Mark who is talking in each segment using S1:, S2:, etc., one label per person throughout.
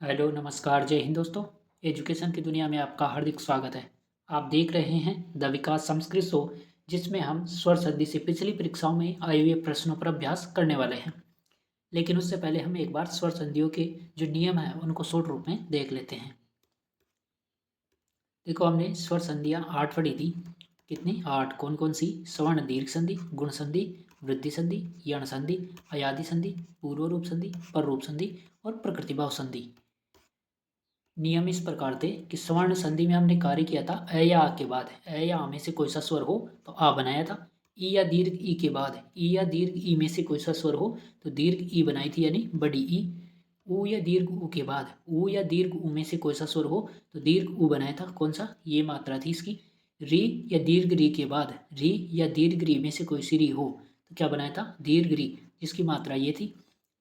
S1: Hello नमस्कार जय हिंद दोस्तों। एजुकेशन की दुनिया में आपका हार्दिक स्वागत है। आप देख रहे हैं द विकास संस्कृत शो, जिसमें हम स्वर संधि से पिछली परीक्षाओं में आए हुए प्रश्नों पर अभ्यास करने वाले हैं। लेकिन उससे पहले हम एक बार स्वर संधियों के जो नियम हैं उनको शॉर्ट रूप में देख लेते हैं। देखो, हमने स्वर संधियाँ 8 पढ़ी थी। कितनी? 8। कौन कौन सी? सवर्ण दीर्घ संधि, गुण संधि, वृद्धि संधि, यण संधि, अयादि संधि, पूर्व रूप संधि, पर रूप संधि और प्रकृतिभाव संधि। नियम इस प्रकार थे कि स्वर्ण संधि में हमने कार्य किया था अ या आ के बाद अ या आ में से कोई सा स्वर हो तो आ बनाया था। ई या दीर्घ ई के बाद ई या दीर्घ ई में से कोई सा स्वर हो तो दीर्घ ई बनाई थी, यानी बड़ी ई। ऊ या दीर्घ ऊ के बाद ऊ या दीर्घ ऊ में से कोई सा स्वर हो तो दीर्घ ऊ बनाया था। कौन सा? ये मात्रा थी इसकी। री या दीर्घ री के बाद री या दीर्घ री में से कोई सी री हो तो क्या बनाया था? दीर्घ री, जिसकी मात्रा ये थी।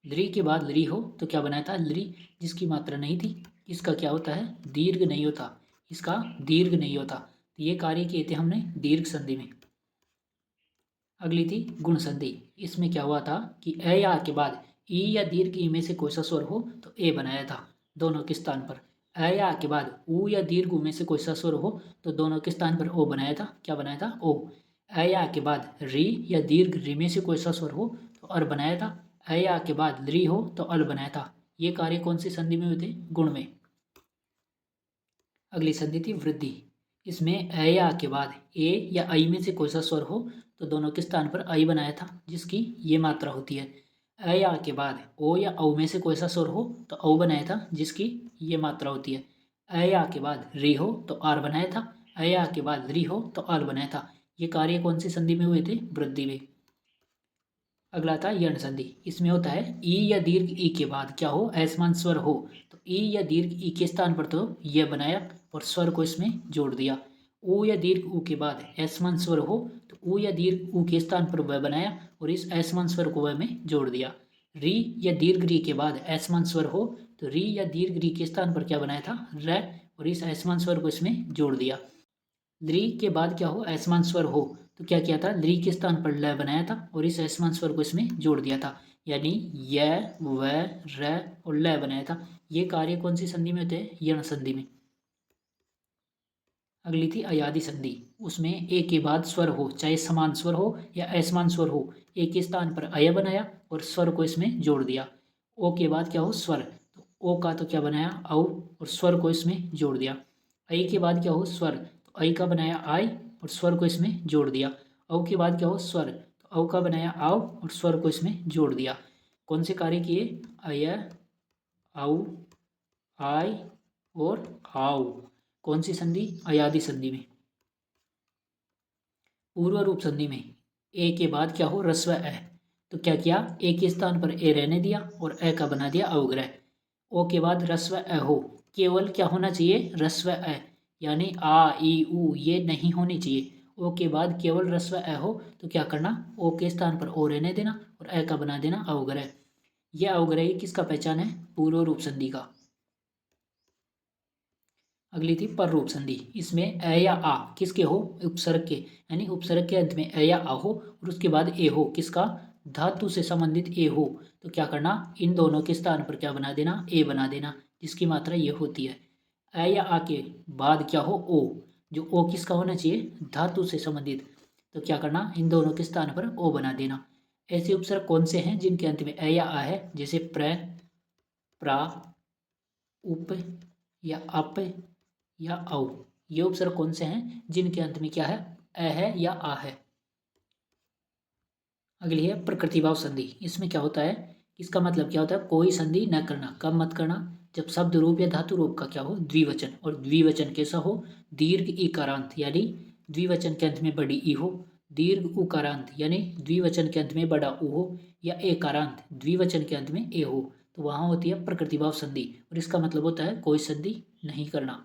S1: ली के बाद ली हो तो क्या बनाया था? ली, जिसकी मात्रा नहीं थी। इसका क्या होता है? दीर्घ नहीं होता। इसका दीर्घ नहीं होता। तो ये कार्य किए थे हमने दीर्घ संधि में। अगली थी गुण संधि। इसमें क्या हुआ था कि अ या आ के बाद ई या दीर्घ ई में से कोई सा स्वर हो तो ए बनाया था दोनों के स्थान पर। अ या आ के बाद ऊ या दीर्घ ऊ में से कोई सा स्वर हो तो दोनों के स्थान पर ओ बनाया था। क्या बनाया था? ओ। अ या आ के बाद री या दीर्घ री में से कोई सा स्वर हो तो अर बनाया था। अ या आ के बाद री हो तो अल बनाया था। ये कार्य कौन सी संधि में हुए थे? गुण में। अगली संधि थी वृद्धि। इसमें अ या आ के बाद ए या आई में से कोई सा स्वर हो तो दोनों के स्थान पर आई बनाया था, जिसकी ये मात्रा होती है। अ या आ के बाद ओ या औ में से कोई सा स्वर हो तो औ बनाया था, जिसकी ये मात्रा होती है। अ या आ के बाद री हो तो आर बनाया था। अ या आ के बाद री हो तो आल बनाया था। ये कार्य कौन सी संधि में हुए थे? वृद्धि में। अगला था यण संधि। इसमें होता है ई या दीर्घ ई के बाद क्या हो? असमान स्वर हो तो ई या दीर्घ ई के स्थान पर तो यह बनाया और स्वर को इसमें जोड़ दिया। ऊ या दीर्घ ऊ के बाद असमान स्वर हो तो ऊ या दीर्घ ऊ के स्थान पर वह बनाया और इस असमान स्वर को वह में जोड़ दिया। री या दीर्घ री के बाद असमान स्वर हो तो री या दीर्घ री के स्थान पर क्या बनाया था? र, और इस असमान स्वर को इसमें जोड़ दिया। द्रि के बाद क्या हो? असमान स्वर हो तो क्या किया था? द्रि के स्थान पर ल बनाया था और इस असमान स्वर को इसमें जोड़ दिया था, यानी य, व, र और ल बनाया था। ये कार्य कौन सी संधि में होते हैं? यण संधि में। अगली थी अयादि संधि। उसमें ए के बाद स्वर हो, चाहे समान स्वर हो या असमान स्वर हो, ए के स्थान पर अय बनाया और स्वर को इसमें जोड़ दिया। ओ के बाद क्या हो? स्वर, तो ओ का तो क्या बनाया? औ, और स्वर को इसमें जोड़ दिया। ऐ के बाद क्या हो? स्वर, तो ऐ का बनाया आय और स्वर को इसमें जोड़ दिया। औ के बाद क्या हो? स्वर, तो औ का बनाया आव और स्वर को इसमें जोड़ दिया। कौन से कार्य किए? अय, औ, आय और आव। कौन सी संधि? अयादि संधि में। पूर्व रूप संधि में ए के बाद क्या हो? रस्व अ, तो क्या किया? ए के स्थान पर ए रहने दिया और अ का बना दिया अवग्रह। ओ के बाद रस्व अ हो, केवल क्या होना चाहिए? रस्व अ, यानी आ ई उ ये नहीं होनी चाहिए। ओ के बाद केवल रस्व अ हो तो क्या करना? ओ के स्थान पर ओ रहने देना और अ का बना देना अवग्रह। यह अवग्रह किसका पहचान है? पूर्व रूप संधि का। अगली थी पर रूप संधि। इसमें अ या आ किसके हो? उपसर्ग के, यानी उपसर्ग के अंत में अ या आ हो और उसके बाद ए हो। किसका? धातु से संबंधित ए हो तो क्या करना? इन दोनों के स्थान पर क्या बना देना? ए बना देना, जिसकी मात्रा ये होती है। अ या आ के बाद क्या हो? ओ, जो ओ किसका होना चाहिए? धातु से संबंधित, तो क्या करना? इन दोनों के स्थान पर ओ बना देना। ऐसे उपसर्ग कौन से हैं जिनके अंत में अ या आ है? जैसे प्र, प्रा, उप या अप या औ। ये उपसर्ग कौन से हैं जिनके अंत में क्या है? अ है या आ है। अगली है प्रकृतिभाव संधि। इसमें क्या होता है? इसका मतलब क्या होता है? कोई संधि न करना। कब मत करना? जब शब्द रूप या धातु रूप का क्या हो? द्विवचन, और द्विवचन कैसा हो? दीर्घ इकारांत, यानी द्विवचन के अंत में बड़ी ई हो। दीर्घ उकारांत, यानी द्विवचन के अंत में बड़ा ऊ हो, या एकारांत, द्विवचन के अंत में ए हो, तो वहां होती है प्रकृतिभाव संधि। और इसका मतलब होता है कोई संधि नहीं करना।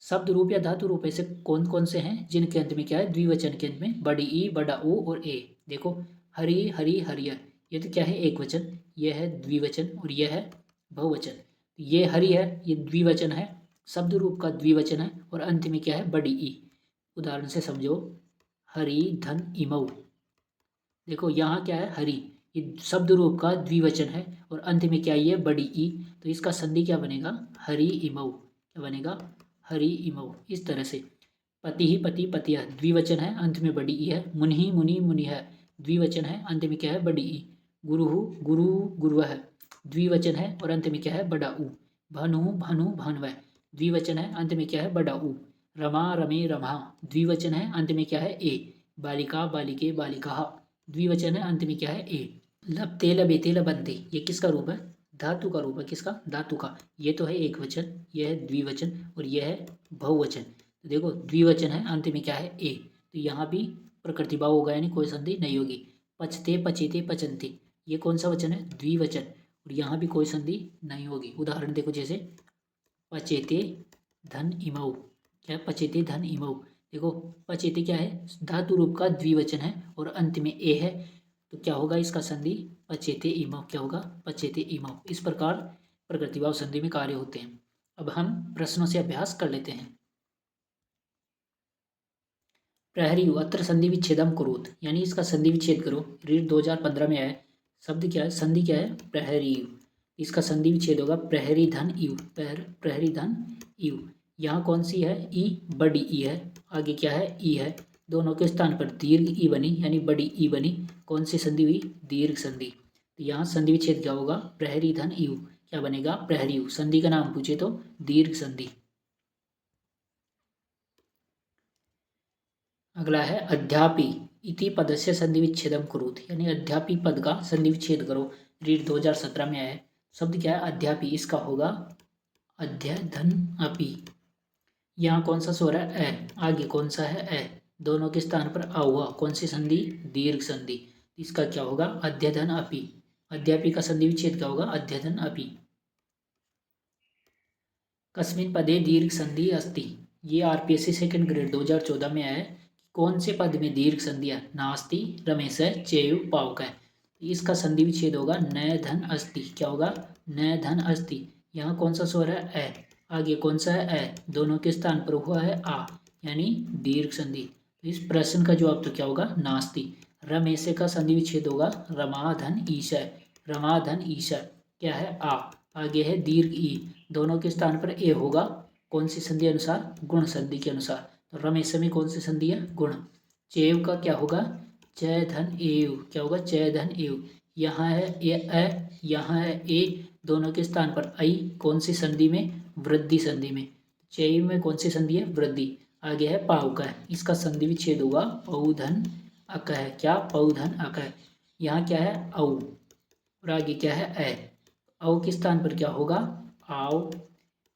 S1: शब्द रूप या धातु रूप ऐसे कौन कौन से हैं जिनके अंत में क्या है? द्विवचन के अंत में बड़ी ई, बड़ा ओ और ए। देखो, हरि, हरि, हरियर, ये तो क्या है? एक वचन। यह है द्विवचन और यह है बहुवचन। ये हरि है, ये द्विवचन है, शब्द रूप का द्विवचन है, और अंत में क्या है? बड़ी ई। उदाहरण से समझो, हरि धन इमऊ। देखो यहाँ क्या है? हरि, ये शब्द रूप का द्विवचन है और अंत में क्या है बड़ी ई, तो इसका संधि क्या बनेगा हरि इमऊ, क्या बनेगा हरि इमऊ। इस तरह से पति ही पति पतिया द्विवचन है, अंत में बड़ी ई है। मुनि मुनि मुनि है द्विवचन है, अंत में क्या है बड़ी ई। गुरु गुरु गुरु है द्विवचन है और अंत में क्या है बड़ा ऊ। भानु भानु भानव द्विवचन है, अंत में क्या है बड़ा ऊ। रमा रमे रमा द्विवचन है, अंत में क्या है ए। बालिका बालिके बालिका द्विवचन है, अंत में क्या है ए। लबते लबेते लबंते ये किसका रूप है धातु का रूप है, किसका धातु का। ये तो है एक वचन, यह है द्विवचन और यह है बहुवचन। तो देखो द्विवचन है, अंत में क्या है ए, तो यहाँ भी प्रकृति भाव होगा यानी कोई संधि नहीं होगी। पचते पचेते पचनते ये कौन सा वचन है द्विवचन और यहाँ भी कोई संधि नहीं होगी। उदाहरण देखो जैसे पचेते धन इमऊ, क्या है पचेते धन इमऊ। देखो पचेते क्या है धातु रूप का द्विवचन है और अंत में ए है, तो क्या होगा इसका संधि पचेते इमऊ, क्या होगा पचेते इमऊ। इस प्रकार प्रकृतिभाव संधि में कार्य होते हैं। अब हम प्रश्नों से अभ्यास कर लेते हैं। प्रहरी अत्र संधि विच्छेदम कुरुत, यानी इसका संधि विच्छेद करो। रीड 2015 में आया। शब्द क्या है संधि क्या है प्रहरी, इसका संधि विच्छेद होगा प्रहरी धन यू, प्रहरी धन यू। यहाँ कौन सी है ई, बड़ी ई है, आगे क्या है ई है, दोनों के स्थान पर दीर्घ ई बनी यानी बड़ी ई बनी। कौन सी संधि हुई दीर्घ संधि। तो यहाँ संधि विच्छेद क्या होगा प्रहरी धन यू, क्या बनेगा प्रहरी यू। संधि का नाम पूछे तो दीर्घ संधि। अगला है अध्यापी इति पदस्य संधि विच्छेदम कुरुत, यानी अध्यापी पद का संधि विच्छेद करो। रीड 2017 में आया है। शब्द क्या है अध्यापी, इसका होगा अध्यधन अपी। यहाँ कौन सा स्वर है ए, आगे कौन सा है ए, दोनों के स्थान पर आ हुआ कौन सी संधि दीर्घ संधि। इसका क्या होगा अध्यधन अपी। अध्यापी का संधि विच्छेद क्या होगा अध्यधन अपी। कस्मिन पदे दीर्घ संधि अस्ति, ये आरपीएससी सेकंड ग्रेड 2014 में आया है। कौन से पद में दीर्घ संधि है नास्ति रमेश चेयु पावक है। इसका संधि विच्छेद होगा न धन अस्ति, क्या होगा न धन अस्ति। यहाँ कौन सा स्वर है ए, आगे कौन सा है ए, दोनों के स्थान पर हुआ है आ यानी दीर्घ संधि। इस प्रश्न का जवाब तो क्या होगा नास्ति। रमेश का संधि विच्छेद होगा रमाधन ईशा, रमाधन ईशा क्या है आ, आगे है दीर्घ ई, दोनों के स्थान पर ए होगा कौन सी संधि अनुसार गुण संधि के अनुसार। तो रमेश में कौन सी संधि है गुण। चेव का क्या होगा चय धन एव, क्या होगा चय धन एव। यहाँ है ए, यहाँ है ए, दोनों के स्थान पर आई कौन सी संधि में वृद्धि संधि में। चेव में कौन सी संधि है वृद्धि, आगे है पाव का है, इसका संधि विच्छेद होगा पौधन अक है, क्या पौधन अक है। यहाँ क्या है औ और आगे क्या है ए, औ के स्थान पर क्या होगा आओ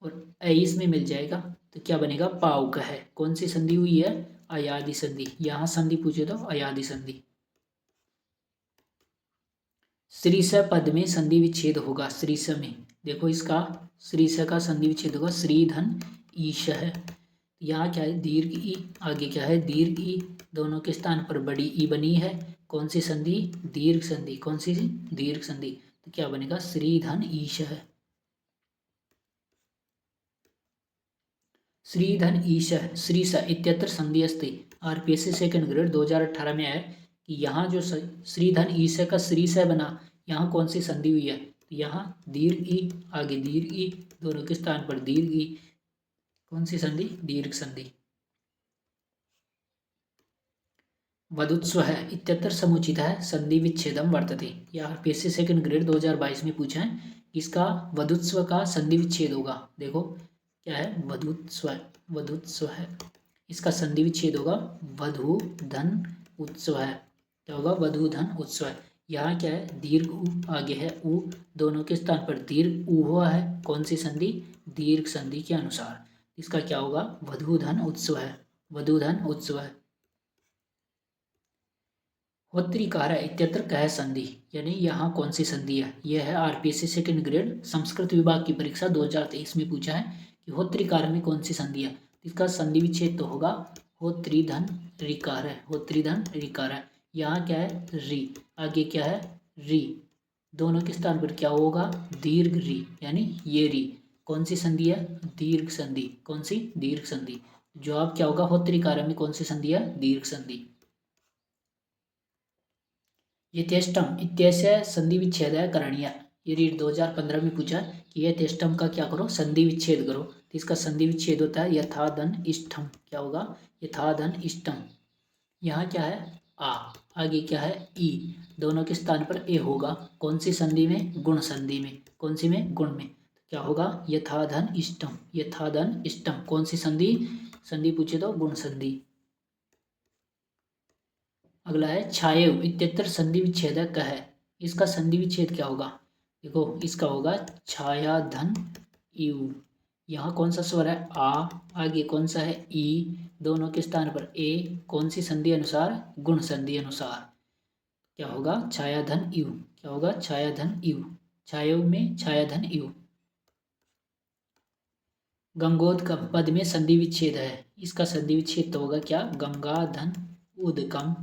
S1: और ए इसमें मिल जाएगा तो क्या बनेगा पाव का है। कौन सी संधि हुई है अयादि संधि, यहाँ संधि पूछे तो अयादि संधि। श्रीस पद में संधि विच्छेद होगा श्रीस में, देखो इसका श्रीस का संधि विच्छेद होगा श्रीधन ईश है। यहाँ क्या है दीर्घ ई, आगे क्या है दीर्घ ई, दोनों के स्थान पर बड़ी ई बनी है कौन सी संधि दीर्घ संधि, कौन सी दीर्घ संधि। तो क्या बनेगा श्रीधन ईश है। श्रीधन ईश श्रीस इत्यत्र संधि अस्ति, आरपीएससी सेकंड ग्रेड 2018 में आया कि यहाँ जो श्रीधन ईश का श्रीस बना यहाँ कौन सी संधि हुई है, तो यहाँ दीर्घ ई, आगे दीर्घ ई, दोनों के स्थान पर दीर्घ ई, कौन सी संधि दीर्घ संधि। वधुत्स्व है इत्यत्र समुचित है संधि विच्छेदम वर्तते, यह आरपीएससी सेकंड ग्रेड 2022 में पूछा है इसका वधुत्स्व का संधि विच्छेद होगा। देखो क्या है वधुत्स्व, वधुत्स्व है, इसका संधि विच्छेद होगा वधु धन उत्सव है, क्या होगा वधु धन उत्सव। यहाँ क्या है दीर्घ उ, आगे है उ, दोनों के स्थान पर दीर्घ उ हुआ है कौन सी संधि दीर्घ संधि के अनुसार। इसका क्या होगा वधु धन उत्सव है, वधु धन उत्सव है। होत्रिकार इत्यत्र कह संधि, यानी यहाँ कौन सी संधि है, यह है आरपीएससी सेकंड ग्रेड संस्कृत विभाग की परीक्षा 2023 में पूछा है कि होत्रिकार में कौन सी संधि है। इसका संधि विच्छेद तो होगा होत्रिधन ऋकार है, होत्रिधन ऋकार है। यहाँ क्या है री, आगे क्या है री, दोनों के स्थान पर क्या होगा दीर्घ री यानी ये री, कौन सी संधि है दीर्घ संधि, कौन सी दीर्घ संधि। जवाब क्या होगा होत्रिकार में कौन सी संधि है दीर्घ संधि। यथेष्टम इत्यस्य संधि विच्छेद करणीय। ये रीड 2015 में पूछा कि यथेष्टम का क्या करो, संधि विच्छेद करो। तो इसका संधि विच्छेद होता है यथाधन इष्टम। क्या होगा, यथाधन इष्टम। यहाँ क्या है आ, आगे क्या है ई, दोनों के स्थान पर ए होगा। कौन सी संधि में, गुण संधि में। कौन सी में, गुण में। क्या होगा, यथाधन इष्टम, यथाधन इष्टम। कौन सी संधि, संधि पूछे तो गुण संधि। अगला है छायेव इत्यत्र संधि विच्छेद का है। इसका संधि विच्छेद क्या होगा, देखो इसका होगा छाया धन यू। यहाँ कौन सा स्वर है आ, आगे कौन सा है ई, दोनों के स्थान पर ए। कौन सी संधि अनुसार, गुण संधि अनुसार। क्या होगा, छाया धन यू। क्या होगा, छाया धन यू। छायव में छाया धन यू। गंगोदकम पद में संधि विच्छेद है। इसका संधि विच्छेद तो होगा क्या, गंगा धन उदकम,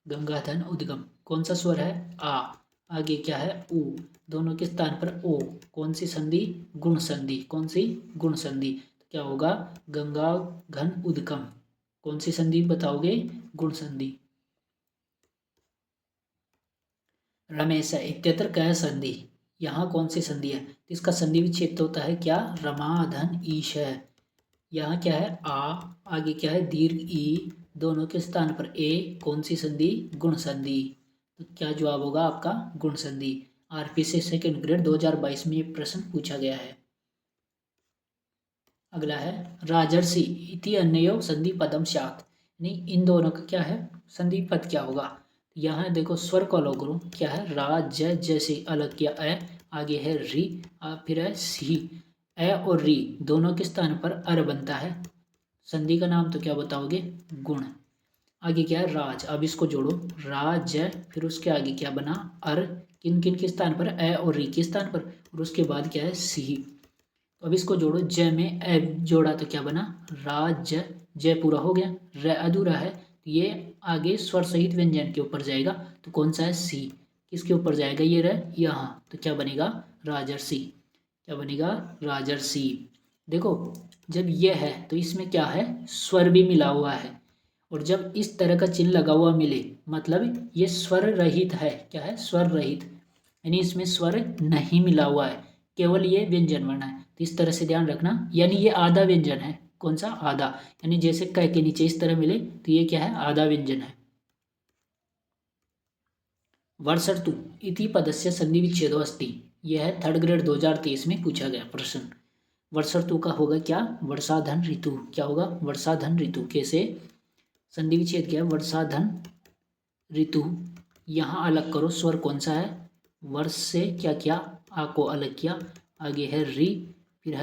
S1: गंगा धन उद्गम। कौन सा स्वर है आ, आगे क्या है ऊ, दोनों के स्थान पर ओ। कौन सी संधि, गुण संधि। कौन सी, गुण संधि। क्या होगा, गंगा घन उद्गम। कौन सी संधि बताओगे, गुण संधि। रमेश इत्यत्र कह संधि। यहाँ कौन सी संधि है, इसका संधि विच्छेद तो होता है क्या, रमाधन ईश है। यहाँ क्या है आ, आगे क्या है दीर्घ ई, दोनों के स्थान पर ए। कौन सी संधि, गुण संधि। तो क्या जवाब होगा आपका, गुण संधि। आरपी से सेकेंड ग्रेड 2022 में ये प्रश्न पूछा गया है। अगला है राजर्षि इति अन्यो संधि पदम स्यात्। यानी इन दोनों का क्या है, संधि पद क्या होगा। यहाँ देखो स्वर को अलग करो, क्या है राज जैसे अलग किया ए, आगे है री, फिर है सी। ए और री दोनों के स्थान पर अर बनता है। संधि का नाम तो क्या बताओगे, गुण। आगे क्या है राज, अब इसको जोड़ो राज, फिर उसके आगे क्या बना अर, किन किन के स्थान पर, ए और री के स्थान पर, और उसके बाद क्या है सी। तो अब इसको जोड़ो, ज में ए जोड़ा तो क्या बना राज, जय पूरा हो गया, र अधूरा है। तो ये आगे स्वर सहित व्यंजन के ऊपर जाएगा। तो कौन सा है सी, किसके ऊपर जाएगा ये र यहाँ। तो क्या बनेगा राजर्षि। क्या बनेगा राजर्षि। देखो जब ये है तो इसमें क्या है, स्वर भी मिला हुआ है। और जब इस तरह का चिन्ह लगा हुआ मिले मतलब ये स्वर रहित है। क्या है, स्वर रहित, यानी इसमें स्वर नहीं मिला हुआ है, केवल ये व्यंजन वर्ण है। तो इस तरह से ध्यान रखना, यानी ये आधा व्यंजन है। कौन सा, आधा। यानी जैसे क के नीचे इस तरह मिले तो ये क्या है, आधा व्यंजन है। वर्षर्तु इति पदस्य संधि विच्छेदो अस्ति। यह है थर्ड ग्रेड 2023 में पूछा गया प्रश्न। वर्षर्तु का होगा क्या, वर्षाधन ऋतु। क्या होगा, वर्षाधन ऋतु। कैसे, संधि विच्छेद क्या है, वर्षाधन ऋतु। यहाँ अलग करो, स्वर कौन सा है, वर्ष से क्या किया, आ को अलग किया, आगे है री, फिर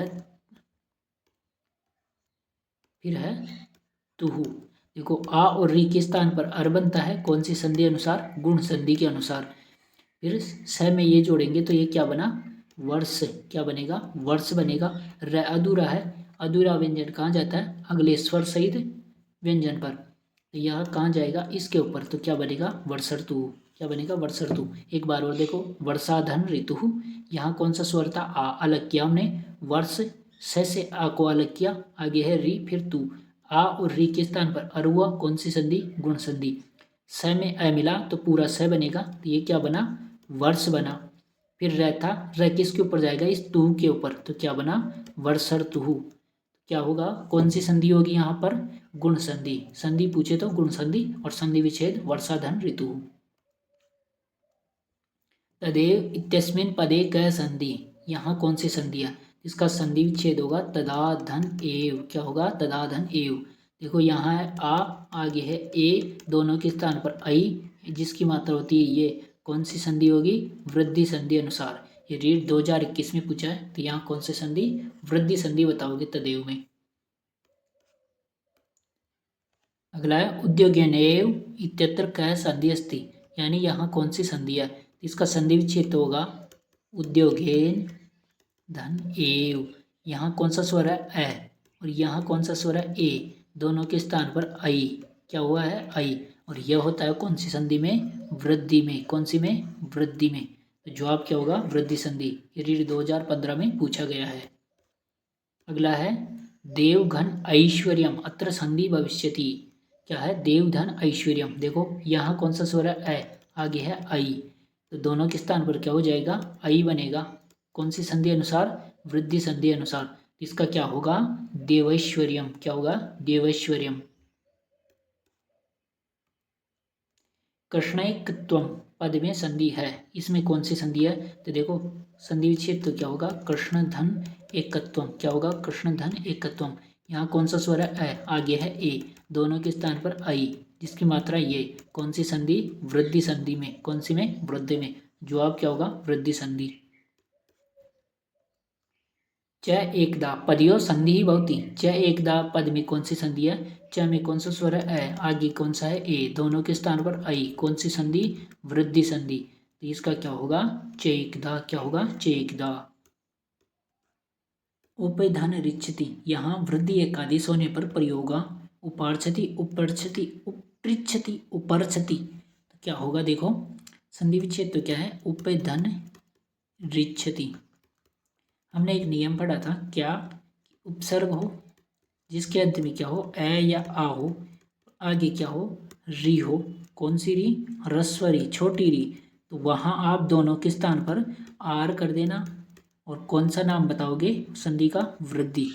S1: है तुहु। देखो आ और री के स्थान पर अर बनता है। कौन सी संधि अनुसार, गुण संधि के अनुसार। फिर स में ये जोड़ेंगे तो ये क्या बना, वर्ष। क्या बनेगा, वर्ष बनेगा। र अधूरा है, अधूरा व्यंजन कहाँ जाता है, अगले स्वर सहित व्यंजन पर। तो यह कहाँ जाएगा, इसके ऊपर। तो क्या बनेगा वर्षर्तु। क्या बनेगा वर्षर्तु। एक बार और देखो, वर्षाधन ऋतु। यहाँ कौन सा स्वर था, आ अलग किया हमने, वर्ष से आ को अलग किया, आगे है री, फिर तू। आ और री के स्थान पर अर हुआ। कौन सी संधि, गुण संधि। स में अ मिला तो पूरा स बनेगा। तो ये क्या बना, वर्ष बना। फिर रह था, रह किसके ऊपर जाएगा, इस तू के ऊपर। तो क्या बना वर्षर्तुहु। क्या होगा, कौन सी संधि होगी यहाँ पर, गुण संधि। संधि पूछे तो गुण संधि, और संधि विच्छेद वर्षाधन ऋतु। तदेव इत्यस्मिन् पदे क संधि। यहाँ कौन सी संधि है, इसका संधि विच्छेद होगा तदा धन एव। क्या होगा, तदा धन एव। देखो यहाँ है आ, आगे है ए, दोनों के स्थान पर आई, जिसकी मात्रा होती है ये। कौन सी संधि होगी, वृद्धि संधि अनुसार। ये रीड 2021 में पूछा है। तो यहाँ कौन सी संधि, वृद्धि संधि बताओगे तदेव में। अगला है उद्योगेनेव इत्यत्र क संधि अस्ति। यानी यहाँ कौन सी संधि है, इसका संधि विच्छेद होगा उद्योगेन धन एव। यहाँ कौन सा स्वर है ए, और यहाँ कौन सा स्वर है ए, दोनों के स्थान पर आई। क्या हुआ है आई, और यह होता है कौन सी संधि में, वृद्धि में। कौन सी में, वृद्धि में। तो जवाब क्या होगा, वृद्धि संधि। ये रीड 2015 में पूछा गया है। अगला है देवघन ऐश्वर्यम अत्र संधि भविष्यति। क्या है, देवधन ऐश्वर्यम। देखो यहाँ कौन सा स्वर है ए, आगे है आई, तो दोनों के स्थान पर क्या हो जाएगा, आई बनेगा। कौन सी संधि अनुसार, वृद्धि संधि अनुसार। इसका क्या होगा, देवैश्वर्यम। क्या होगा, देवैश्वर्यम। कृष्णैकत्वम पद में संधि है, इसमें कौन सी संधि है, तो देखो संधि विच्छेद तो क्या होगा, कृष्ण धन एकत्वम। क्या होगा, कृष्ण धन एकत्वम। यहाँ कौन सा स्वर है, आगे है ए, दोनों के स्थान पर आई, जिसकी मात्रा ये। कौन सी संधि, वृद्धि संधि में। कौन सी में, वृद्धि में। जवाब क्या होगा, वृद्धि संधि। च एकदा पदयो संधि ही भवती। च एकदा पद में कौन सी संधि है, च में कौन सा स्वर है, आगे कौन सा है, ए, दोनों के स्थान पर आई। कौन सी संधि, वृद्धि संधि। तो इसका क्या होगा, च एकदा। क्या होगा, च एकदा। उपधन रिच्छति, यहाँ वृद्धि एकादेश होने पर प्रयोग उपार्छति, उपरछति, उपृच्छति, उपरछति। तो क्या होगा, देखो संधि विच्छेद तो क्या है, उपधन रिच्छति। हमने एक नियम पढ़ा था, क्या, उपसर्ग हो जिसके अंत में क्या हो, ए या आ हो, आगे क्या हो, री हो। कौन सी री, ह्रस्व री, छोटी री। तो वहां आप दोनों के स्थान पर आर कर देना, और कौन सा नाम बताओगे संधि का, वृद्धि,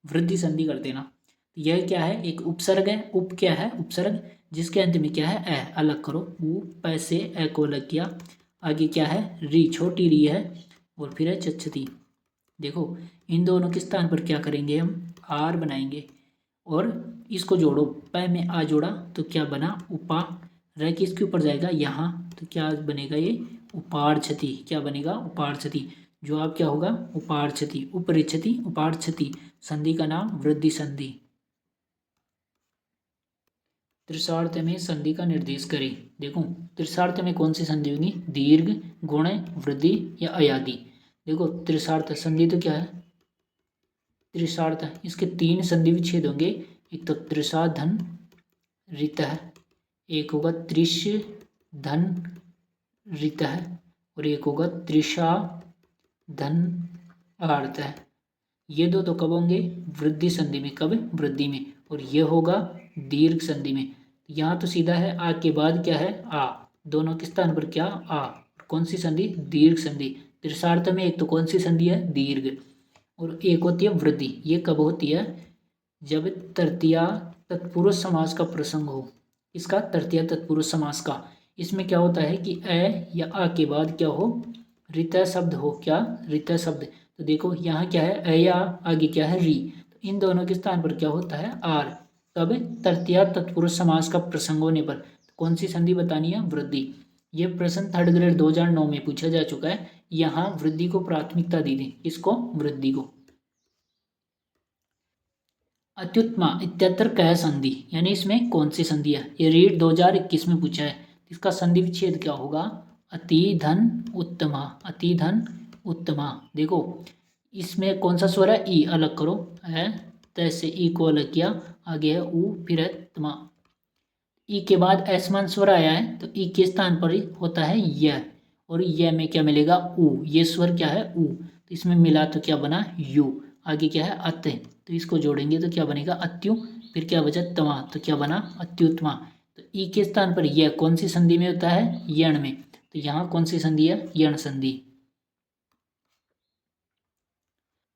S1: वृद्धि संधि कर देना। यह क्या है, एक उपसर्ग है। उप क्या है, उपसर्ग, जिसके अंत में क्या है, ए, अलग करो, ऊ पैसे ए को अलग किया। आगे क्या है, री, छोटी री है, और फिर है चच्छती। देखो इन दोनों के स्थान पर क्या करेंगे, हम आर बनाएंगे, और इसको जोड़ो, पै में आ जोड़ा तो क्या बना, उपा। रह किसके ऊपर जाएगा, यहाँ, तो क्या बनेगा ये, उपार्छति। क्या बनेगा, उपार्छति। जवाब क्या होगा, उपार्छति, उपरिच्छति, उपार्छति। संधि का नाम वृद्धि संधि। त्रिशार्थ में संधि का निर्देश करें। देखो त्रिशार्थ में कौन सी संधि होगी, दीर्घ, गुण, वृद्धि या अयादि। देखो त्रिशार्थ संधि तो क्या है, त्रिशार्थ, इसके तीन संधि विच्छेद होंगे। एक तो त्रिशा धन ऋतः, एक होगा त्रिश धन ऋतः, और एक होगा त्रिशा धन आर्तः। ये दो तो कब होंगे, वृद्धि संधि में। कब, वृद्धि में। और ये होगा दीर्घ संधि में। यहाँ तो सीधा है, आ के बाद क्या है, आ, दोनों के स्थान पर क्या, आ। कौन सी संधि, दीर्घ संधि। त्रिशार्थ में एक तो कौन सी संधि है, दीर्घ, और एक होती है वृद्धि। ये कब होती है, जब तृतीया तत्पुरुष समास का प्रसंग हो। इसका तृतीया तत्पुरुष समास का, इसमें क्या होता है कि ए या आ के बाद क्या हो, ऋतः शब्द हो। क्या, ऋतः शब्द। तो देखो यहाँ क्या है, ए या आगे क्या है, री, तो इन दोनों के स्थान पर क्या होता है, आर। तब तृतीया तत्पुरुष समास का प्रसंग होने पर कौन सी संधि बतानी है, वृद्धि। ये प्रश्न थर्ड ग्रेड 2009 में पूछा जा चुका है। यहाँ वृद्धि को प्राथमिकता दी थी, किसको, वृद्धि को। अत्युत्तमा इत्यत्र कह संधि, यानी इसमें कौन सी संधि है, ये रीड 2021 में पूछा है। इसका संधि विच्छेद क्या होगा, अति धन उत्तमा, अति धन उत्तमा। देखो इसमें कौन सा स्वर है, ई, अलग करो, है तैसे ई को अलग किया, आगे है ऊ, फिर है तमा। ई के बाद असमान स्वर आया है, तो ई के स्थान पर ही होता है यह, और यह में क्या मिलेगा, ऊ। ये स्वर क्या है, ऊ, तो इसमें मिला तो क्या बना, यू। आगे क्या है, अत्य, तो इसको जोड़ेंगे तो क्या बनेगा, अत्यु। फिर क्या बचा, तमा, तो क्या बना, अत्युत्तमा। तो ई के स्थान पर यह कौन सी संधि में होता है, यण में। तो यहाँ कौन सी संधि है, यण संधि।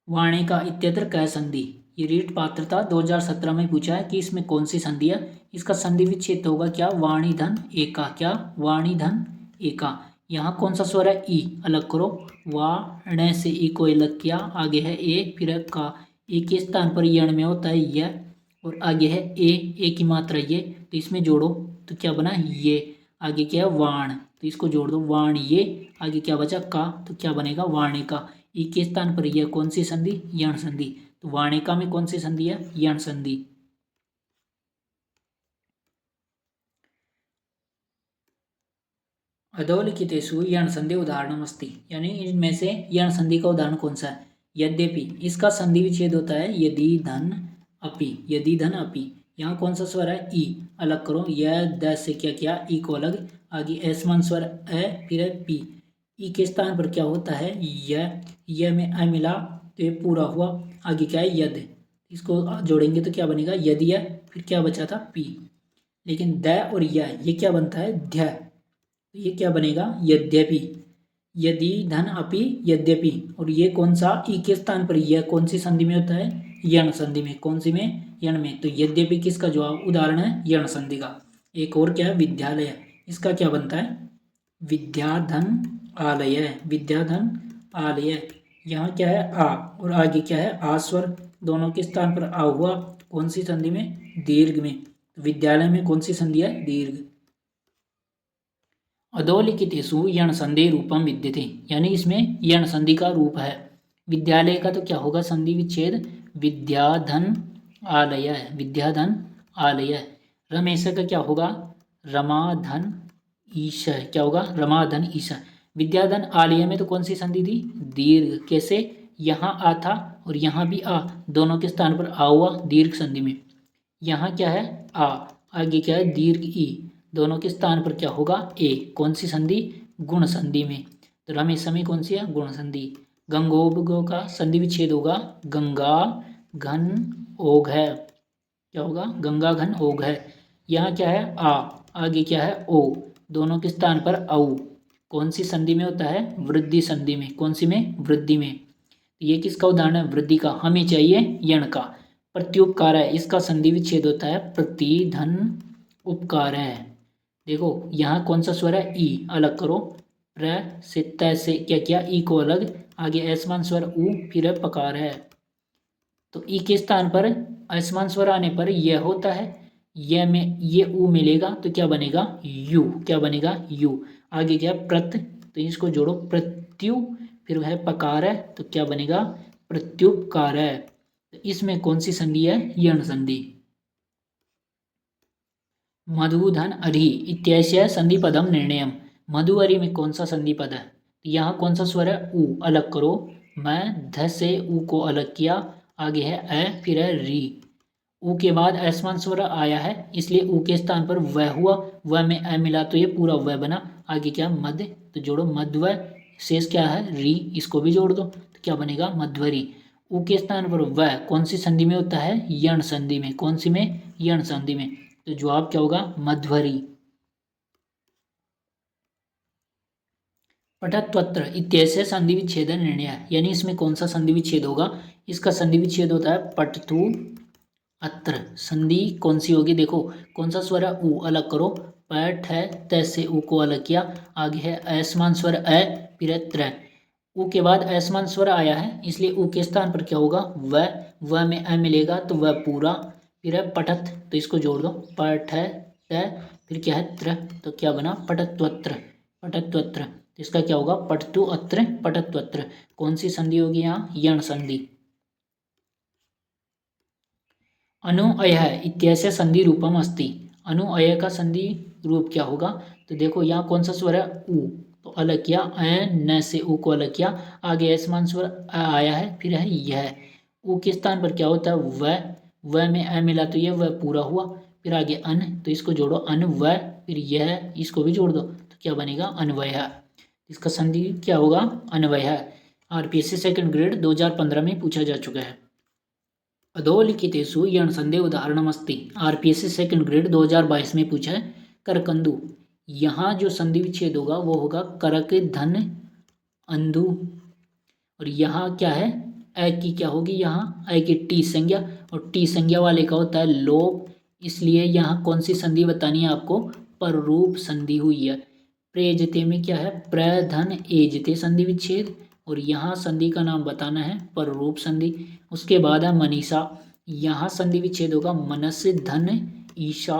S1: वाणी का इत्यत्र क संधि, ये रीट पात्रता 2017 में पूछा है कि इसमें कौन सी संधि है। इसका संधि विच्छेद होगा क्या, वाणी धन एका। क्या, वाणी धन एका। यहाँ कौन सा स्वर है, ई, अलग करो, वाण से ई को अलग किया, आगे है ए, फिर है का। ए के स्थान पर यण में होता है यह, और आगे है ए की मात्रा ये, तो इसमें जोड़ो तो क्या बना, ये। आगे क्या है, वाण, तो इसको जोड़ दो, वाण ये। आगे क्या बचा, का, तो क्या बनेगा, वाणिका। ई के स्थान पर यह कौन सी संधि, यण संधि। तो वाणिका में कौन सी संधि है, यण संधि। अधोलिखितेषु यण संधि उदाहरणमस्ति, यानी इनमें से यण संधि का उदाहरण कौन सा है। यद्यपि, इसका संधि विच्छेद होता है यदि धन अपि, यदि धन अपि। यहाँ कौन सा स्वर है, ई, अलग करो, यह द से क्या किया, ई को अलग, आगे असमान स्वर ए, फिर है पी। ई के स्थान पर क्या होता है, यह में अ मिला तो ये पूरा हुआ, आगे क्या है, यद। इसको जोड़ेंगे तो क्या बनेगा, यदिया, फिर क्या बचा था, पी। लेकिन द और ये क्या बनता है, ध्य। तो ये क्या बनेगा, यद्यपि, यदि धन अपि यद्यपि। और ये कौन सा, ई के स्थान पर यह कौन सी संधि में होता है, यण संधि में। कौन सी में, यण में। तो यद्यपि किसका जवाब उदाहरण है, यण संधि का। एक और क्या है, विद्यालय, इसका क्या बनता है, विद्याधन आलय, विद्याधन आलय। यहाँ क्या है, आ, और आगे क्या है, आ स्वर, दोनों के स्थान पर आ हुआ, कौन सी संधि में, दीर्घ में। विद्यालय में कौन सी संधि है, दीर्घ। अधोलिखितेषु यण संधि रूपम विद्यते, यानी इसमें यण संधि का रूप है। विद्यालय का तो क्या होगा, संधि विच्छेद, विद्याधन आलय, विद्याधन आलय। रमेश का क्या होगा, रमाधन ईश, क्या होगा, रमाधन ईश। विद्याधन आलय में तो कौन सी संधि थी, दीर्घ। कैसे, यहाँ आ था और यहाँ भी आ, दोनों के स्थान पर आ हुआ, दीर्घ संधि में। यहाँ क्या है, आ, आगे क्या है, दीर्घ ई, दोनों के स्थान पर क्या होगा, ए। कौन सी संधि, गुण संधि में। तो रमेश में कौन सी है, गुण संधि। गंगोबगो का संधि विच्छेद होगा, गंगा घन ओघ है, क्या होगा, गंगा घन ओघ है। यहाँ क्या है, आ, आगे क्या है, ओ, दोनों के स्थान पर औ। कौन सी संधि में होता है, वृद्धि संधि में। कौन सी में, वृद्धि में। ये किसका उदाहरण है, वृद्धि का। हमें चाहिए यण का। प्रत्युपकार है, इसका संधि विच्छेद होता है प्रतिधन उपकार है। देखो यहाँ कौन सा स्वर है, ई, अलग करो। प्र से त से क्या किया, ई को अलग, आगे असमान स्वर उ, फिर पकार है। तो ई के स्थान पर असमान स्वर आने पर यह होता है, यह में ये उ मिलेगा तो क्या बनेगा, यू, क्या बनेगा, यू। आगे क्या, प्रत, तो इसको जोड़ो, प्रत्यु, फिर वह पकार है तो क्या बनेगा, प्रत्युपकार है। तो इसमें कौन सी संधि है, यण संधि। मधुधन अरि इत्यस्य संधि पदम निर्णयम, मधुअरि में कौन सा संधि पद है, तो यहाँ कौन सा स्वर है, उ, अलग करो। मैं ध से उ को अलग किया, आगे है अ, फिर है री। उ के बाद असमान स्वर आया है, इसलिए उ के स्थान पर वह हुआ, वह में अ मिला तो ये पूरा वह बना। आगे क्या, मध्य, तो जोड़ो मध्व, शेष क्या है, री, इसको भी जोड़ दो तो क्या बनेगा, मध्वरी। उ के स्थान पर वह कौन सी संधि में होता है, यण संधि में। कौन सी में, यण संधि में। तो जवाब क्या होगा, मध्वरी। पठत्वत्र इत्यस्य संधि विच्छेद निर्णय, यानी इसमें कौन सा संधि विच्छेद होगा, इसका संधि विच्छेद होता है पठतु अत्र। संधि कौन सी होगी, देखो कौन सा स्वर है, उ, अलग करो। पठ है, त से उ को अलग किया, आगे है असमान स्वर अ, फिर है त्र। उ के बाद असमान स्वर आया है, इसलिए उ के स्थान पर क्या होगा, वह में अ मिलेगा तो वह पूरा, फिर है पठत, तो इसको जोड़ दो, पठ है त, फिर क्या है त्र, तो क्या बना, पठत्वत्र, पठत्वत्र। तो इसका क्या होगा, पठतु अत्र पठत्वत्र। कौन सी संधि होगी यहाँ, यण संधि। अनुअय इत्यस्य संधि रूपम अस्ति, अनुअय का संधि रूप क्या होगा, तो देखो यहाँ कौन सा स्वर है, उ, तो अलग किया, अ न से उ को अलग किया, आगे असमान स्वर आया है, फिर है यह। उ के स्थान पर क्या होता है, वह में अ मिला तो यह वह पूरा हुआ, फिर आगे अन, तो इसको जोड़ो, अन वह, फिर यह, इसको भी जोड़ दो तो क्या बनेगा, अन्वय। इसका संधि क्या होगा, अन्वय। आरपीएससी सेकंड ग्रेड 2015 में पूछा जा चुका है। अधोलिखितेषु यण संधि उदाहरणमस्ति, आरपीएससी सेकंड ग्रेड 2022 में पूछा है। करकंदु, यहाँ जो संधि विच्छेद होगा वो होगा करक धन अंधु, और यहाँ क्या है, अ की क्या होगी, यहाँ अ की टी संज्ञा, और टी संज्ञा वाले का होता है लोप, इसलिए यहाँ कौन सी संधि बतानी है आपको, पररूप संधि हुई है। प्रेजते में क्या है, प्रधन एजते संधि विच्छेद, और यहाँ संधि का नाम बताना है पररूप संधि। उसके बाद है मनीषा, यहाँ संधि विच्छेद होगा मनस धन ईशा।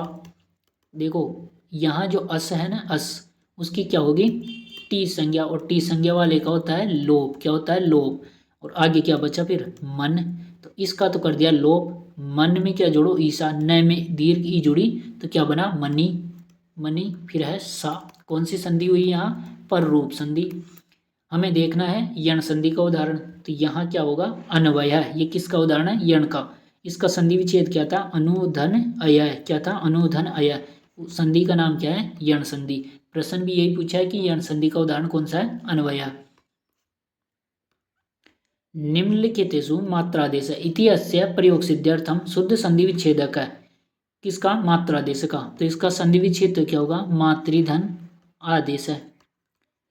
S1: देखो यहाँ जो अस है ना, अस, उसकी क्या होगी, टी संज्ञा, और टी संज्ञा वाले का होता है लोप, क्या होता है, लोप। और आगे क्या बचा फिर, मन, तो इसका तो कर दिया लोप। मन में क्या जोड़ो, ईसा, न में दीर्घ ई जुड़ी तो क्या बना, मनी, मनी, फिर है सा। कौन सी संधि हुई यहाँ, पररूप संधि। हमें देखना है यण संधि का उदाहरण, तो यहाँ क्या होगा, अन्वय है। ये किसका उदाहरण है, यण का। इसका संधि विच्छेद क्या था, अनुधन अय, क्या था, अनुधन अय। संधि का नाम क्या है, यण संधि। प्रश्न भी यही पूछा है कि यण संधि का उदाहरण कौन सा है, अन्वय। निम्नलिखितेषु मात्रादेश इति अस्य प्रयोग सिद्ध्यर्थम शुद्ध संधि विच्छेदक है। किसका, मात्रादेश का। तो इसका संधि विच्छेद तो क्या होगा, मातृधन आदेश है।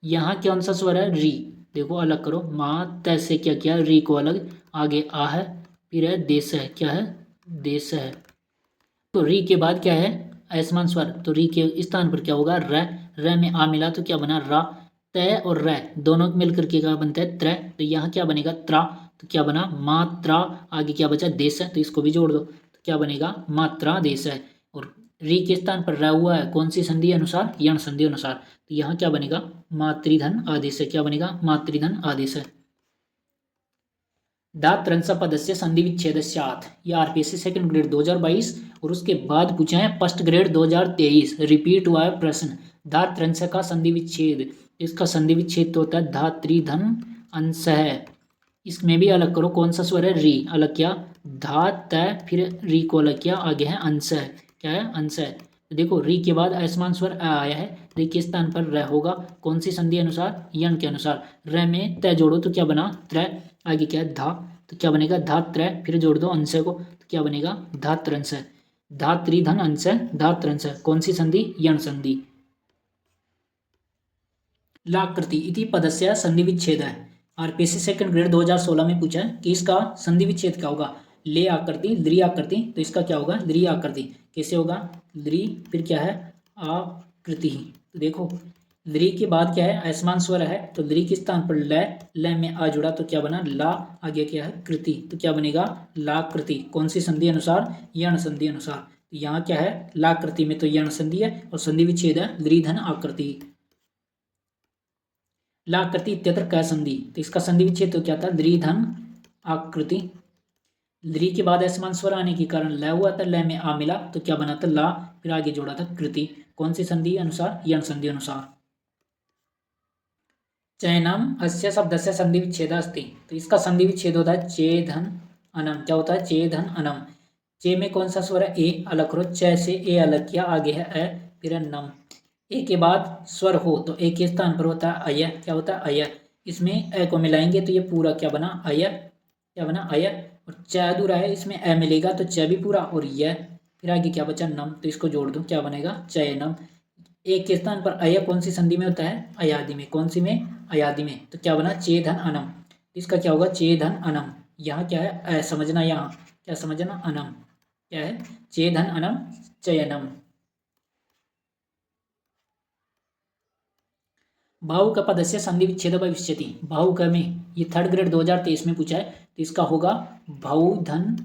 S1: यहाँ कौन सा स्वर है? री। देखो अलग करो, माँ तैसे क्या किया, री को अलग, आगे आ है, फिर है देश है, क्या है? देश है। तो री के बाद क्या है? असमान स्वर, तो री के स्थान पर क्या होगा? र। र में आ मिला तो क्या बना? रा। तय और र दोनों मिलकर के क्या बनता है? त्र। तो यहाँ क्या बनेगा? त्रा। तो क्या बना? मात्रा। आगे क्या बचा? देश है, तो इसको भी जोड़ दो, तो क्या बनेगा? मात्रा देश है। और री के स्थान पर र हुआ है, कौन सी संधि अनुसार? यण संधि अनुसार। तो यहाँ क्या बनेगा? मातृधन आदेश है। क्या बनेगा? मातृधन आदेश है। धात्रंश पदस्य संधि विच्छेदस्यात्, ये आरपीएससी सेकंड ग्रेड 2022 और उसके बाद पूछा है फर्स्ट ग्रेड 2023, रिपीट हुआ है प्रश्न। धात्रंश का संधि विच्छेद, इसका संधि विच्छेद तो होता है धात्रिधन अंश है। इसमें भी अलग करो, कौन सा स्वर है? री, अलग किया, धात फिर री को अलग किया, आगे है अंश है, क्या है? अंश है। तो देखो री के बाद असमान स्वर अ आया है, री के स्थान पर र होगा, कौन सी संधि अनुसार? यण के अनुसार। र में तय जोड़ो तो क्या बना? त्र। आगे क्या है? धा, तो क्या बनेगा? धात्र। फिर जोड़ दो अंश को, तो क्या बनेगा? धात्रंश है। धात्रिधन अंश है, धात्रंश है, कौन सी संधि? यण संधि। लाकृति इति पदस्य संधि विच्छेद है। आरपीएससी सेकंड ग्रेड 2016 में पूछा है कि इसका संधि विच्छेद क्या होगा? ले आकृति, द्रि आकृति, तो इसका क्या होगा? द्रि आकृति। कैसे होगा? द्रि फिर क्या है? आकृति। तो देखो द्रि के बाद क्या है? असमान स्वर है, तो द्रि के स्थान पर ल, ल में आ जुड़ा तो क्या बना? ला, आगे क्या है? कृति, तो क्या बनेगा? लाकृति। कौन सी संधि अनुसार? यण संधि अनुसार। तो यहाँ क्या है? लाकृति में तो यण संधि है और संधि विच्छेद है द्रिधन आकृति। लाकृति इत्यत्र क संधि, तो इसका संधि विच्छेद तो क्या था? द्रिधन आकृति। द्रि के बाद असमान स्वर आने के कारण ल हुआ था, ल में आ मिला तो क्या बना था? ला, फिर आगे जोड़ा था कृति, कौन सी संधि अनुसार? यण संधि अनुसार। चयनम अस्य शब्दस्य संधि विच्छेद अस्ति, तो इसका संधि विच्छेद होता है चेधन अनम। क्या होता है? चेधन अनम। चे में कौन सा स्वर है? ए, अलग करो, च से ए अलग किया, आगे है अ, फिर है नम। ए के बाद स्वर हो तो ए के स्थान पर होता है अय, क्या होता है? अय। इसमें अ को मिलाएंगे तो ये पूरा क्या बना? अय, क्या बना? अय। और च अधूरा है, इसमें अ मिलेगा तो च भी पूरा, और य, फिर आगे क्या बचा? नम, तो इसको जोड़ दो, क्या बनेगा? चयनम। एक के स्थान पर अय कौन सी संधि में होता है? अयादि में। कौन सी में? अयादि में। तो क्या बना? चेधन अनम। इसका क्या होगा? चेधन अनम। यहाँ क्या है? समझना, यहाँ क्या समझना? अनम, क्या है? चेधन अनम चयनम। भावुक पदस्य संधि विच्छेद भविष्यति, भावुक में ये थर्ड ग्रेड 2023 में पूछा है, तो इसका होगा भौधन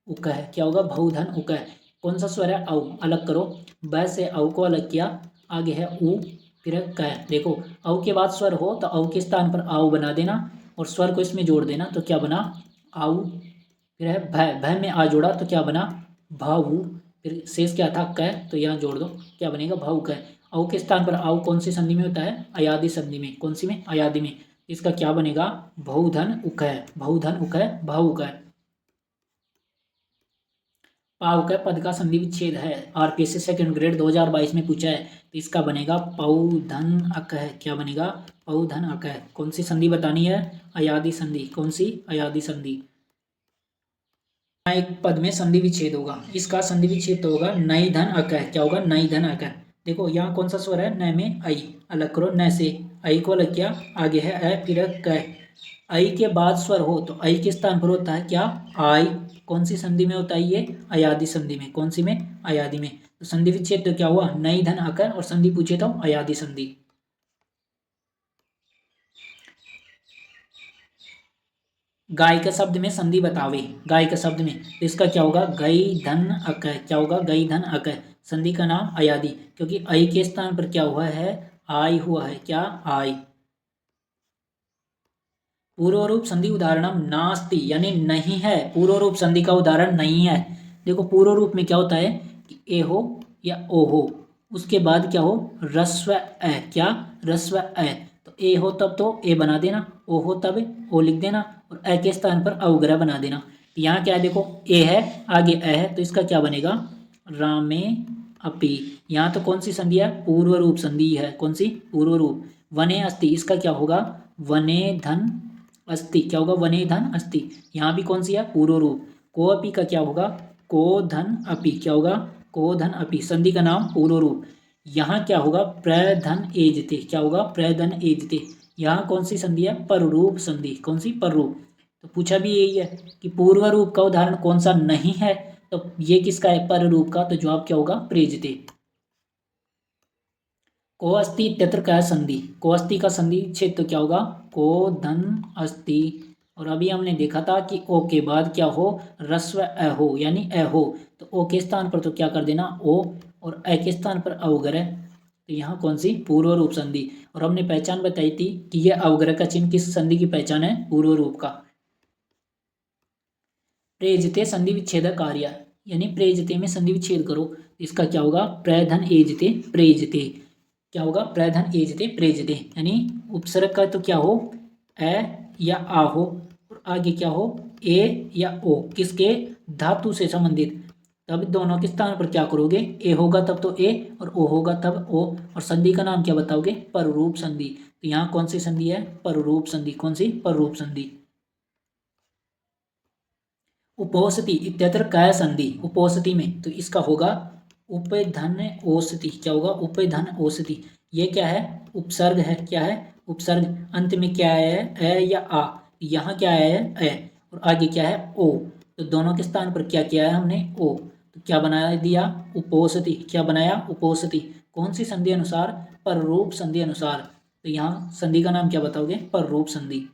S1: उक है। क्या होगा? भौधन उक है। कौन सा स्वर है? औ, अलग करो, ब से औ को अलग किया, आगे है उ, फिर है क। देखो औ के बाद स्वर हो तो औ के स्थान पर आओ बना देना और स्वर को इसमें जोड़ देना, तो क्या बना? आउ। फिर है भ, भ में आ जोड़ा तो क्या बना? भावु। फिर शेष क्या था? क, तो यहाँ जोड़ दो, क्या बनेगा? भावुक है। औ के स्थान पर आओ कौन सी संधि में होता है? अयादि संधि में। कौन सी में? अयादि में। इसका क्या बनेगा? बहुधन उक है। बहुधन उक है, भावुक है। पावक पद का संधि विच्छेद है, आरपीएससी सेकंड ग्रेड 2022 में पूछा है, तो इसका बनेगा पौधन अक है। क्या बनेगा? पौधन अक है। कौन सी संधि बतानी है? अयादि संधि। कौन सी? अयादि संधि। एक पद में संधि विच्छेद होगा, इसका संधि विच्छेद तो होगा नई धन अक है। क्या होगा? नई धन अक है। देखो यहाँ कौन सा स्वर है? न में आई, अलग करो, न से आई को अलग किया, आगे है अ, फिर क। आई के बाद स्वर हो तो आई के स्थान पर होता है क्या? आई। कौन सी संधि में होता है ये? अयादि संधि में। कौन सी में? अयादि में। तो संधि विच्छेद तो क्या हुआ? नई धन अक, और संधि पूछे तो अयादि संधि। गाय के शब्द में संधि बतावे, गाय के शब्द में, तो इसका क्या होगा? गई धन अक है। क्या होगा? गई धन अक है। संधि का नाम अयादि, क्योंकि आई के स्थान पर क्या हुआ है? आई हुआ है। क्या? आई। पूर्व रूप संधि उदाहरणम नास्ति, यानी नहीं है, पूर्व रूप संधि का उदाहरण नहीं है। देखो पूर्व रूप में क्या होता है कि ए हो या ओ हो, उसके बाद क्या हो? रस्व ए। क्या? रस्व ए। तो ए हो तब तो ए बना देना, ओ हो तब ओ लिख देना, और ए के स्थान पर अवग्रह बना देना। तो यहाँ क्या है? देखो ए है, आगे ए है, तो इसका क्या बनेगा? रामे अपी। यहाँ तो कौन सी संधि है? पूर्व रूप संधि है। कौन सी? पूर्व रूप। वने अस्ति, इसका क्या होगा? वने धन अस्ति। क्या होगा? वने धन अस्ति। यहाँ भी कौन सी है? पूर्व रूप। को अपी का क्या होगा? को धन अपी। क्या होगा? को धन अपी। संधि का नाम पूर्व रूप। यहाँ क्या होगा, प्रधन एजते, क्या होगा, प्रधन एजते। यहाँ कौन सी संधि है, पररूप संधि। कौन सी, पररूप। तो पूछा भी यही है कि पूर्व रूप का उदाहरण कौन सा नहीं है, तो ये किसका है, पररूप का। तो जवाब क्या होगा, प्रेजते। को अस्ति इत्यत्र का संधि, को अस्ति का संधि छेद तो क्या होगा, को धन अस्ति। और अभी हमने देखा था कि ओ के बाद क्या हो, रस्व अ हो, यानी अ हो। तो ओ के स्थान पर तो क्या कर देना, ओ, और अ के स्थान पर अवग्रह। तो यहाँ कौन सी, पूर्व रूप संधि। और हमने पहचान बताई थी कि यह अवग्रह का चिन्ह किस संधि की पहचान है, पूर्व रूप का। प्रेजते संधि विच्छेद कार्य, यानी प्रेजते में संधि विच्छेद करो। इसका क्या होगा, प्रधन एजते प्रेजते। क्या होगा, प्रधन एजते प्रेजते, यानी उपसर्ग का तो क्या हो, ए या आ हो, और आगे क्या हो, ए या ओ, किसके, धातु से संबंधित। तब दोनों के स्थान पर क्या करोगे, ए होगा तब तो ए, और ओ होगा तब ओ। और संधि का नाम क्या बताओगे, पररूप संधि। तो यहाँ कौन सी संधि है, पररूप संधि। कौन सी, पररूप संधि। उपोसति इत्यत्र काय संधि, उपोसति में तो इसका होगा उपधन ओसति। क्या होगा, उपधन ओसति। ये क्या है, उपसर्ग है। क्या है, उपसर्ग। अंत में क्या है, अ या आ। यहाँ क्या है, अ, और आगे क्या है, ओ। तो दोनों के स्थान पर क्या किया है हमने, ओ। तो क्या बना दिया, उपोसति। क्या बनाया, उपोसति। कौन सी संधि अनुसार, पररूप संधि अनुसार। तो यहाँ संधि का नाम क्या बताओगे, पररूप संधि।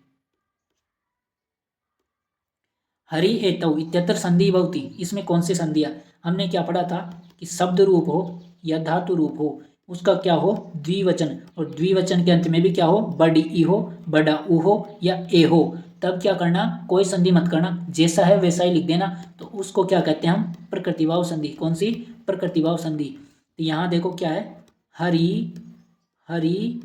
S1: हरि एतौ इत्यत्र संधि भवति, इसमें कौन सी संधियाँ, हमने क्या पढ़ा था कि शब्द रूप हो या धातु रूप हो, उसका क्या हो, द्विवचन। और द्विवचन के अंत में भी क्या हो, बड़ी ई हो, बड़ा ऊ हो, या ए हो। तब क्या करना, कोई संधि मत करना, जैसा है वैसा ही लिख देना। तो उसको क्या कहते हैं हम, प्रकृतिभाव संधि। कौन सी, प्रकृतिभाव संधि। तो यहाँ देखो क्या है, हरि, हरि,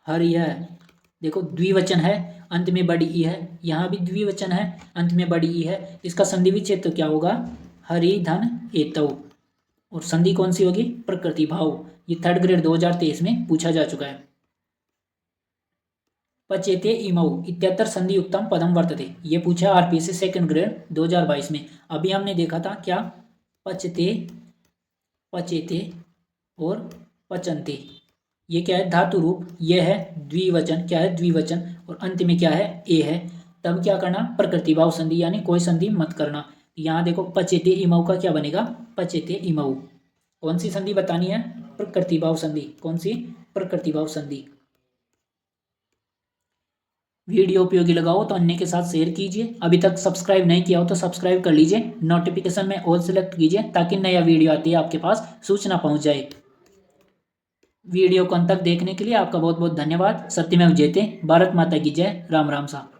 S1: हरि है। देखो द्विवचन है, अंत में बड़ी ई है। यहाँ भी द्विवचन है, अंत में बड़ी ई है। इसका संधि विच्छेद तो क्या होगा, हरि धन एतौ। और संधि कौन सी होगी, प्रकृति भाव। ये थर्ड ग्रेड 2023 में पूछा जा चुका है। पचेते इमौ इत्यत्र संधि उत्तम पदम वर्तते, ये पूछा आरपीएससी सेकंड ग्रेड 2022 में। अभी हमने देखा था क्या, पचते, पचेते और पचनते। ये क्या है, धातु रूप। ये है द्विवचन। क्या है, द्विवचन। और अंत में क्या है, ए है। तब क्या करना, प्रकृतिभाव संधि, यानी कोई संधि मत करना। यहाँ देखो पचेते इमऊ का क्या बनेगा, पचेते इमऊ। कौन सी संधि बतानी है, प्रकृतिभाव संधि। कौन सी, प्रकृतिभाव संधि। वीडियो उपयोगी लगाओ तो अन्य के साथ शेयर कीजिए। अभी तक सब्सक्राइब नहीं किया हो तो सब्सक्राइब कर लीजिए। नोटिफिकेशन में ऑल सेलेक्ट कीजिए ताकि नया वीडियो आती है आपके पास सूचना पहुंच जाए। वीडियो को अंत तक देखने के लिए आपका बहुत बहुत धन्यवाद। सत्यमेव जयते। भारत माता की जय। राम राम सा।